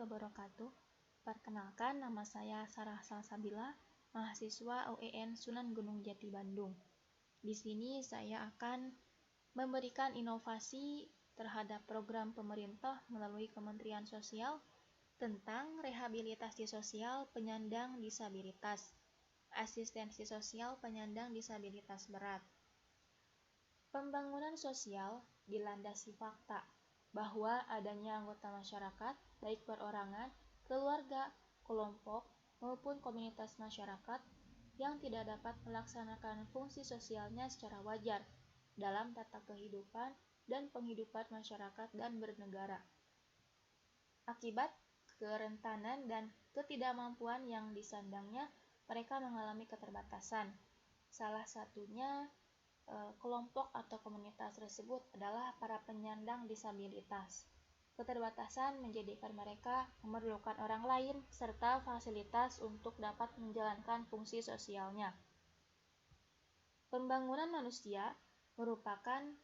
wabarakatuh. Perkenalkan, nama saya Sarah Salsabila, mahasiswa UIN Sunan Gunung Jati Bandung. Di sini saya akan memberikan inovasi terhadap program pemerintah melalui Kementerian Sosial tentang rehabilitasi sosial penyandang disabilitas, asistensi sosial penyandang disabilitas berat. Pembangunan sosial dilandasi fakta bahwa adanya anggota masyarakat, baik perorangan, keluarga, kelompok, maupun komunitas masyarakat yang tidak dapat melaksanakan fungsi sosialnya secara wajar dalam tata kehidupan dan penghidupan masyarakat dan bernegara. Akibat kerentanan dan ketidakmampuan yang disandangnya, mereka mengalami keterbatasan. Salah satunya kelompok atau komunitas tersebut adalah para penyandang disabilitas. Keterbatasan menjadikan mereka memerlukan orang lain serta fasilitas untuk dapat menjalankan fungsi sosialnya. Pembangunan manusia merupakan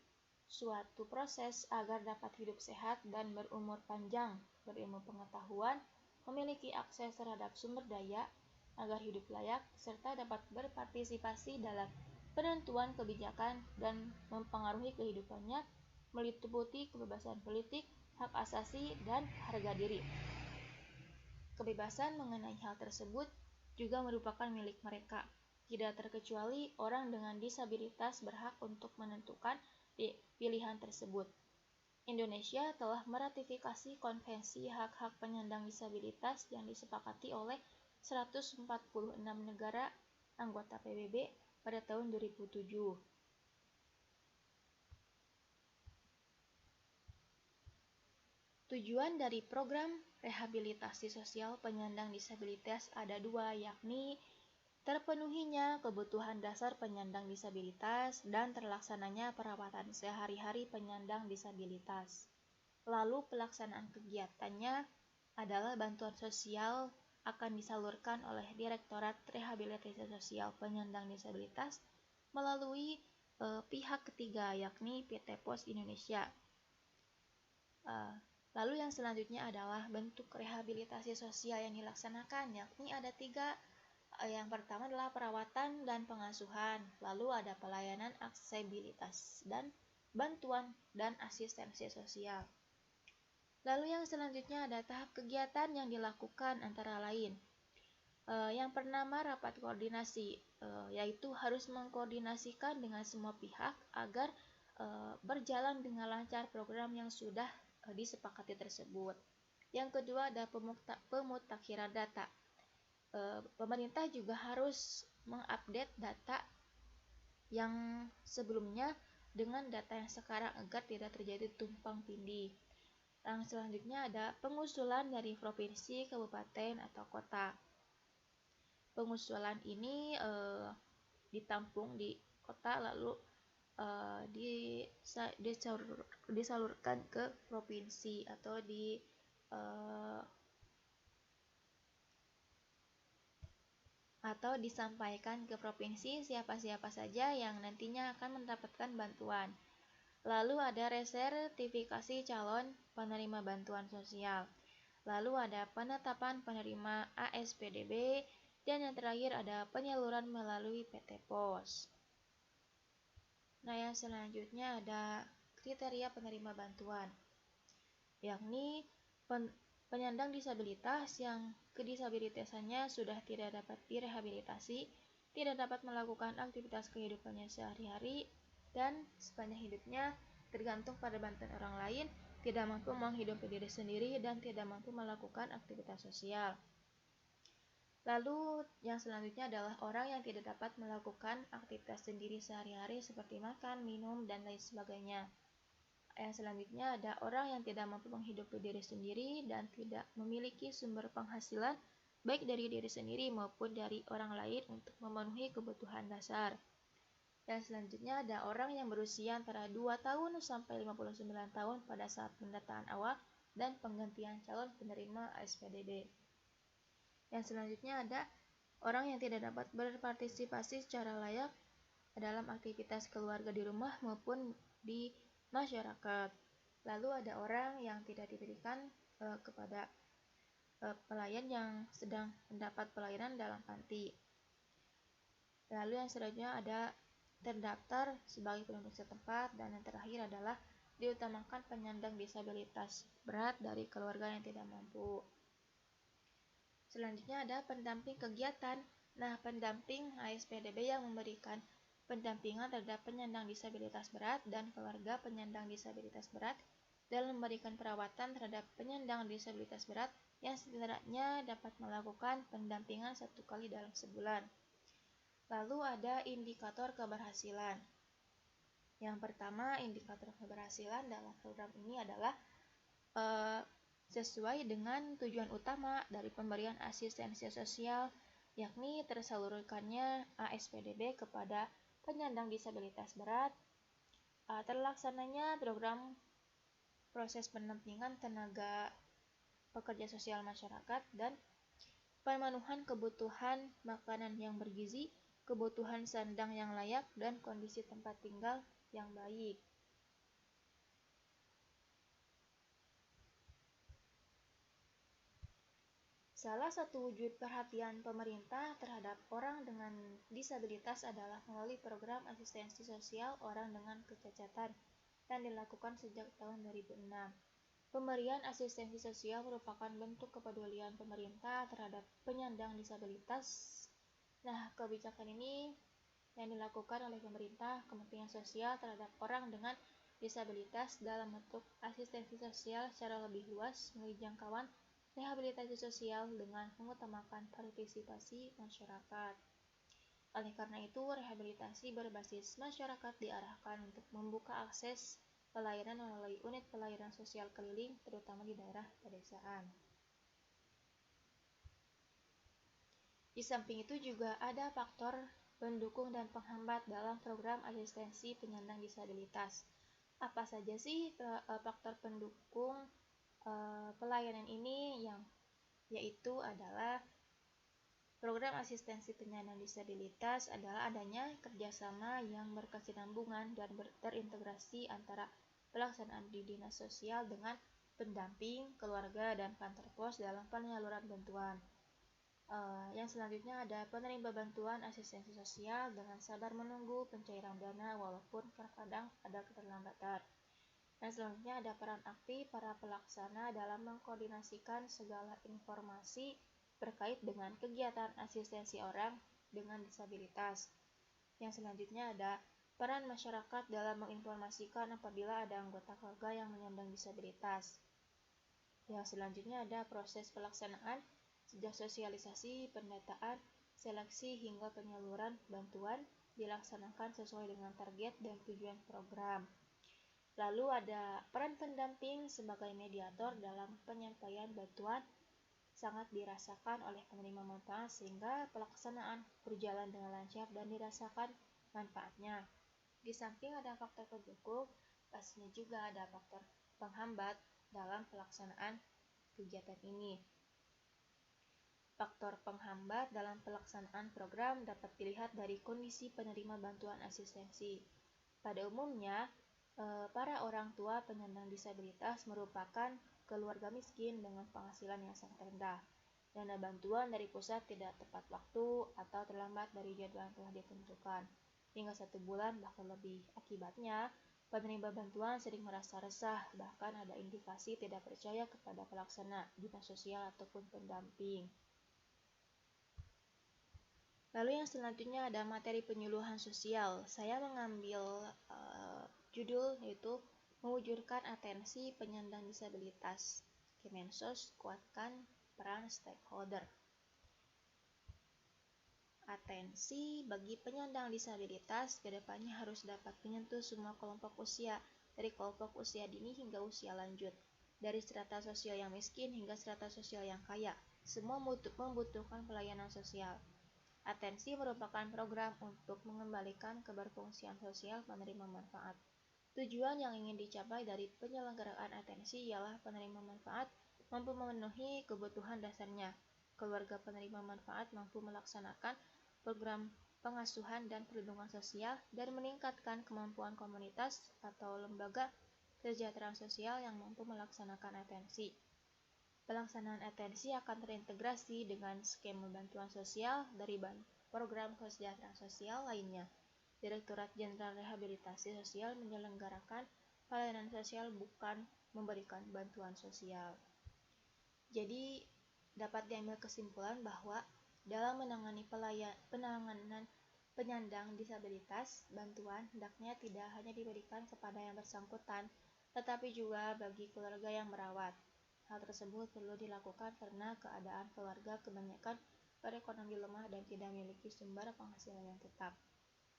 suatu proses agar dapat hidup sehat dan berumur panjang, berilmu pengetahuan, memiliki akses terhadap sumber daya, agar hidup layak, serta dapat berpartisipasi dalam penentuan kebijakan dan mempengaruhi kehidupannya, meliputi kebebasan politik, hak asasi, dan harga diri. Kebebasan mengenai hal tersebut juga merupakan milik mereka. Tidak terkecuali orang dengan disabilitas berhak untuk menentukan pilihan tersebut. Indonesia telah meratifikasi Konvensi Hak-Hak Penyandang Disabilitas yang disepakati oleh 146 negara anggota PBB pada tahun 2007. Tujuan dari program rehabilitasi sosial penyandang disabilitas ada dua, yakni terpenuhinya kebutuhan dasar penyandang disabilitas dan terlaksananya perawatan sehari-hari penyandang disabilitas. Lalu pelaksanaan kegiatannya adalah bantuan sosial akan disalurkan oleh Direktorat Rehabilitasi Sosial Penyandang Disabilitas melalui pihak ketiga, yakni PT Pos Indonesia. Lalu yang selanjutnya adalah bentuk rehabilitasi sosial yang dilaksanakan, yakni ada tiga. Yang pertama adalah perawatan dan pengasuhan, lalu ada pelayanan aksesibilitas dan bantuan dan asistensi sosial. Lalu yang selanjutnya ada tahap kegiatan yang dilakukan antara lain. Yang pertama rapat koordinasi, yaitu harus mengkoordinasikan dengan semua pihak agar berjalan dengan lancar program yang sudah disepakati tersebut. Yang kedua ada pemutakhiran data. Pemerintah juga harus mengupdate data yang sebelumnya dengan data yang sekarang agar tidak terjadi tumpang tindih. Yang selanjutnya ada pengusulan dari provinsi, kabupaten, atau kota. Pengusulan ini ditampung di kota lalu disalurkan ke provinsi atau disampaikan ke provinsi siapa-siapa saja yang nantinya akan mendapatkan bantuan. Lalu ada resertifikasi calon penerima bantuan sosial. Lalu ada penetapan penerima ASPDB, dan yang terakhir ada penyaluran melalui PT Pos. Nah, yang selanjutnya ada kriteria penerima bantuan, yakni penyandang disabilitas yang kedisabilitasannya sudah tidak dapat direhabilitasi, tidak dapat melakukan aktivitas kehidupannya sehari-hari, dan sepanjang hidupnya tergantung pada bantuan orang lain, tidak mampu menghidupi diri sendiri, dan tidak mampu melakukan aktivitas sosial. Lalu yang selanjutnya adalah orang yang tidak dapat melakukan aktivitas sendiri sehari-hari seperti makan, minum, dan lain sebagainya. Yang selanjutnya ada orang yang tidak mampu menghidupi diri sendiri dan tidak memiliki sumber penghasilan baik dari diri sendiri maupun dari orang lain untuk memenuhi kebutuhan dasar. Yang selanjutnya ada orang yang berusia antara 2 tahun sampai 59 tahun pada saat pendataan awal dan penggantian calon penerima ASPDB. Yang selanjutnya ada orang yang tidak dapat berpartisipasi secara layak dalam aktivitas keluarga di rumah maupun di masyarakat. Lalu ada orang yang tidak diberikan kepada pelayan yang sedang mendapat pelayanan dalam panti. Lalu yang selanjutnya ada terdaftar sebagai penduduk setempat, dan yang terakhir adalah diutamakan penyandang disabilitas berat dari keluarga yang tidak mampu. Selanjutnya ada pendamping kegiatan. Nah, pendamping ASPDB yang memberikan pendampingan terhadap penyandang disabilitas berat dan keluarga penyandang disabilitas berat dalam memberikan perawatan terhadap penyandang disabilitas berat yang setidaknya dapat melakukan pendampingan 1 kali dalam sebulan. Lalu ada indikator keberhasilan. Yang pertama, indikator keberhasilan dalam program ini adalah sesuai dengan tujuan utama dari pemberian asistensi sosial, yakni tersalurkannya ASPDB kepada penyandang disabilitas berat, terlaksananya program proses pendampingan tenaga pekerja sosial masyarakat, dan pemenuhan kebutuhan makanan yang bergizi, kebutuhan sandang yang layak, dan kondisi tempat tinggal yang baik. Salah satu wujud perhatian pemerintah terhadap orang dengan disabilitas adalah melalui program asistensi sosial orang dengan kecacatan yang dilakukan sejak tahun 2006. Pemberian asistensi sosial merupakan bentuk kepedulian pemerintah terhadap penyandang disabilitas. Nah, kebijakan ini yang dilakukan oleh pemerintah, Kementerian Sosial terhadap orang dengan disabilitas dalam bentuk asistensi sosial secara lebih luas melalui jangkauan rehabilitasi sosial dengan mengutamakan partisipasi masyarakat. Oleh karena itu, rehabilitasi berbasis masyarakat diarahkan untuk membuka akses pelayanan melalui unit pelayanan sosial keliling, terutama di daerah pedesaan. Di samping itu juga ada faktor pendukung dan penghambat dalam program asistensi penyandang disabilitas. Apa saja sih faktor pendukung pelayanan ini? Yaitu adalah program asistensi penyandang disabilitas adalah adanya kerjasama yang berkesinambungan dan terintegrasi antara pelaksanaan di dinas sosial dengan pendamping, keluarga, dan kantor pos dalam penyaluran bantuan. Yang selanjutnya ada penerima bantuan asistensi sosial dengan sabar menunggu pencairan dana walaupun terkadang ada keterlambatan. Yang selanjutnya ada peran aktif para pelaksana dalam mengkoordinasikan segala informasi terkait dengan kegiatan asistensi orang dengan disabilitas. Yang selanjutnya ada peran masyarakat dalam menginformasikan apabila ada anggota keluarga yang menyandang disabilitas. Yang selanjutnya ada proses pelaksanaan sejak sosialisasi, pendataan, seleksi hingga penyaluran bantuan dilaksanakan sesuai dengan target dan tujuan program. Lalu ada peran pendamping sebagai mediator dalam penyampaian bantuan sangat dirasakan oleh penerima manfaat sehingga pelaksanaan berjalan dengan lancar dan dirasakan manfaatnya. Di samping ada faktor pendukung, pastinya juga ada faktor penghambat dalam pelaksanaan kegiatan ini. Faktor penghambat dalam pelaksanaan program dapat dilihat dari kondisi penerima bantuan asistensi. Pada umumnya, para orang tua penyandang disabilitas merupakan keluarga miskin dengan penghasilan yang sangat rendah. Dana bantuan dari pusat tidak tepat waktu atau terlambat dari jadwal yang telah ditentukan, hingga 1 bulan bahkan lebih. Akibatnya, penerima bantuan sering merasa resah, bahkan ada indikasi tidak percaya kepada pelaksana, dinas sosial, ataupun pendamping. Lalu yang selanjutnya ada materi penyuluhan sosial. Saya mengambil judul yaitu mewujudkan atensi penyandang disabilitas. Kemensos kuatkan peran stakeholder. Atensi bagi penyandang disabilitas kedepannya harus dapat menyentuh semua kelompok usia, dari kelompok usia dini hingga usia lanjut, dari strata sosial yang miskin hingga strata sosial yang kaya. Semua membutuhkan pelayanan sosial. Atensi merupakan program untuk mengembalikan keberfungsian sosial penerima manfaat. Tujuan yang ingin dicapai dari penyelenggaraan atensi ialah penerima manfaat mampu memenuhi kebutuhan dasarnya, keluarga penerima manfaat mampu melaksanakan program pengasuhan dan perlindungan sosial, dan meningkatkan kemampuan komunitas atau lembaga kesejahteraan sosial yang mampu melaksanakan atensi. Pelaksanaan atensi akan terintegrasi dengan skema bantuan sosial dari program kesejahteraan sosial lainnya. Direktorat Jenderal Rehabilitasi Sosial menyelenggarakan pelayanan sosial bukan memberikan bantuan sosial. Jadi, dapat diambil kesimpulan bahwa dalam menangani penanganan penyandang disabilitas, bantuan hendaknya tidak hanya diberikan kepada yang bersangkutan, tetapi juga bagi keluarga yang merawat. Hal tersebut perlu dilakukan karena keadaan keluarga kebanyakan berekonomi lemah dan tidak memiliki sumber penghasilan yang tetap.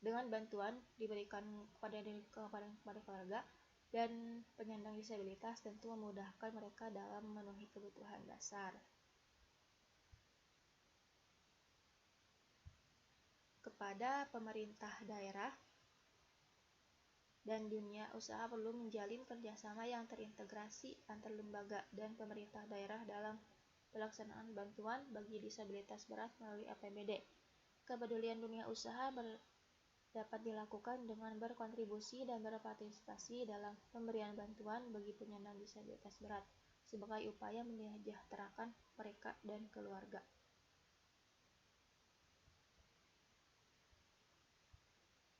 Dengan bantuan diberikan kepada keluarga dan penyandang disabilitas tentu memudahkan mereka dalam memenuhi kebutuhan dasar. Kepada pemerintah daerah dan dunia usaha perlu menjalin kerjasama yang terintegrasi antar lembaga dan pemerintah daerah dalam pelaksanaan bantuan bagi disabilitas berat melalui APBD. Kepedulian dunia usaha dapat dilakukan dengan berkontribusi dan berpartisipasi dalam pemberian bantuan bagi penyandang disabilitas berat sebagai upaya menyejahterakan mereka dan keluarga.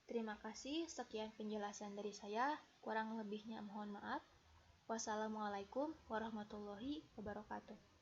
Terima kasih, sekian penjelasan dari saya, kurang lebihnya mohon maaf. Wassalamualaikum warahmatullahi wabarakatuh.